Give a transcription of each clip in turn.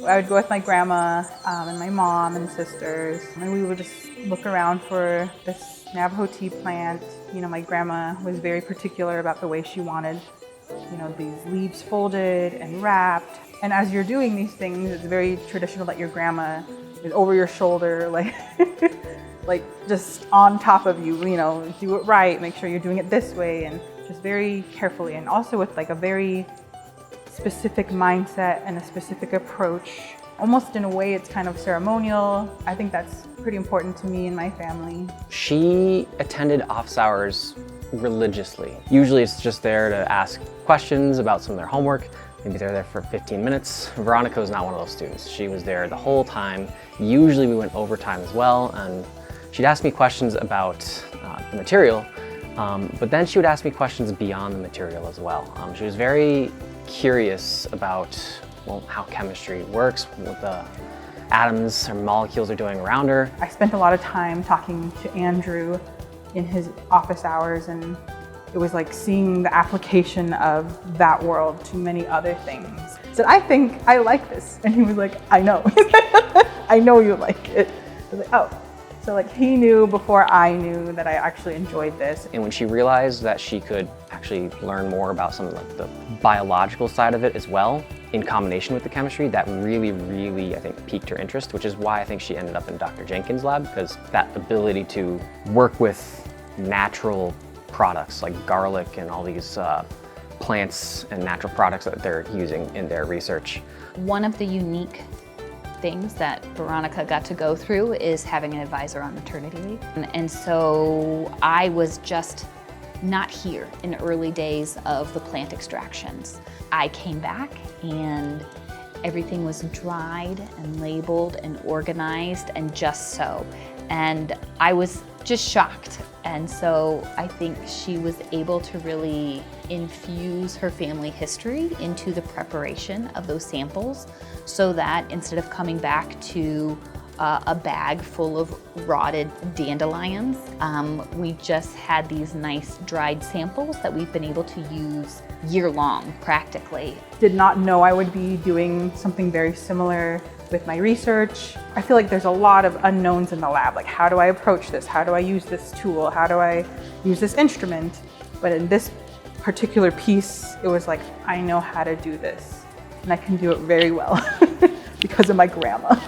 I would go with my grandma and my mom and sisters, and we would just look around for this Navajo tea plant. You know, my grandma was very particular about the way she wanted, you know, these leaves folded and wrapped. And as you're doing these things, it's very traditional that your grandma is over your shoulder, like, like just on top of you, you know, do it right, make sure you're doing it this way, and just very carefully, and also with like a very specific mindset and a specific approach. Almost in a way, it's kind of ceremonial. I think that's pretty important to me and my family. She attended office hours religiously. Usually it's just there to ask questions about some of their homework. Maybe they're there for 15 minutes. Veronica was not one of those students. She was there the whole time. Usually we went overtime as well, and she'd ask me questions about the material, but then she would ask me questions beyond the material as well. She was very curious about, well, how chemistry works, what the atoms or molecules are doing around her. I spent a lot of time talking to Andrew in his office hours, and it was like seeing the application of that world to many other things. I said, I think I like this. And he was like, I know. I know you like it. I was like, oh. So like he knew before I knew that I actually enjoyed this. And when she realized that she could actually learn more about some of like the biological side of it as well, in combination with the chemistry, that really, I think, piqued her interest, which is why I think she ended up in Dr. Jenkins' lab, because that ability to work with natural products like garlic and all these plants and natural products that they're using in their research. One of the unique things that Veronica got to go through is having an advisor on maternity leave. And so I was just not here in the early days of the plant extractions. I came back and everything was dried and labeled and organized and just so. And I was just shocked. And so I think she was able to really infuse her family history into the preparation of those samples, so that instead of coming back to a bag full of rotted dandelions, we just had these nice dried samples that we've been able to use year long, practically. Did not know I would be doing something very similar with my research. I feel like there's a lot of unknowns in the lab, like how do I approach this? How do I use this tool? How do I use this instrument? But in this particular piece, it was like, I know how to do this, and I can do it very well because of my grandma.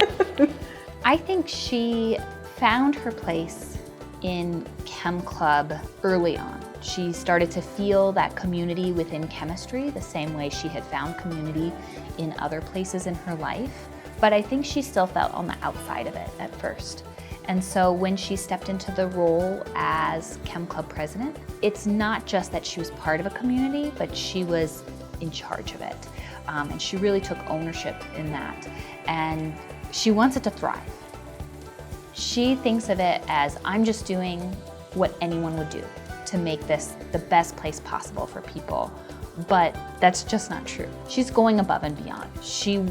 I think she found her place in Chem Club early on. She started to feel that community within chemistry the same way she had found community in other places in her life. But I think she still felt on the outside of it at first. And so when she stepped into the role as Chem Club president, it's not just that she was part of a community, but she was in charge of it. And she really took ownership in that. And she wants it to thrive. She thinks of it as, I'm just doing what anyone would do to make this the best place possible for people. But that's just not true. She's going above and beyond. She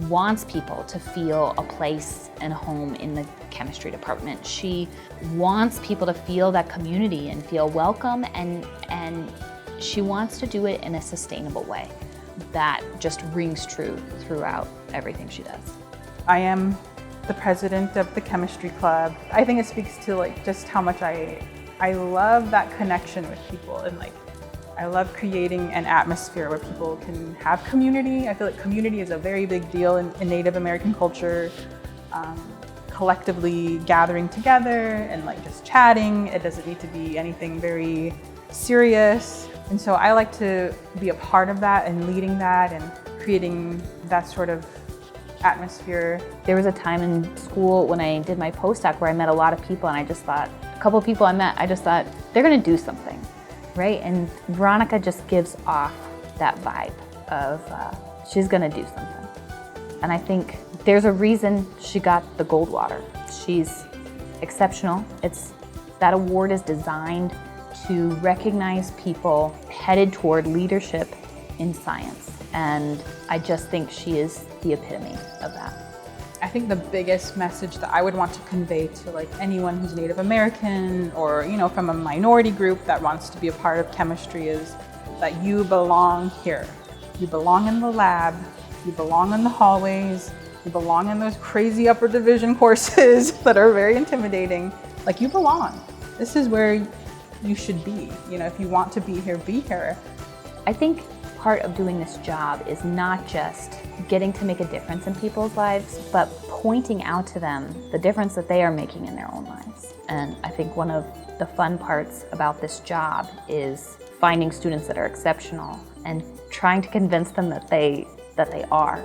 wants people to feel a place and a home in the chemistry department. She wants people to feel that community and feel welcome, and she wants to do it in a sustainable way that just rings true throughout everything she does. I am the president of the chemistry club. I think it speaks to like just how much I love that connection with people, and like I love creating an atmosphere where people can have community. I feel like community is a very big deal in Native American culture. Collectively gathering together and like just chatting. It doesn't need to be anything very serious. And so I like to be a part of that and leading that and creating that sort of atmosphere. There was a time in school when I did my postdoc where I met a lot of people, and I just thought, a couple of people I met, I just thought, they're gonna do something, right? And Veronica just gives off that vibe of she's gonna do something. And I think there's a reason she got the Goldwater. She's exceptional. That award is designed to recognize people headed toward leadership in science. And I just think she is the epitome of that. I think the biggest message that I would want to convey to like anyone who's Native American or, you know, from a minority group that wants to be a part of chemistry is that you belong here. You belong in the lab, you belong in the hallways, You belong in those crazy upper division courses that are very intimidating. Like, you belong. This is where you should be. You know, if you want to be here, be here. I think part of doing this job is not just getting to make a difference in people's lives, but pointing out to them the difference that they are making in their own lives. And I think one of the fun parts about this job is finding students that are exceptional and trying to convince them that they are.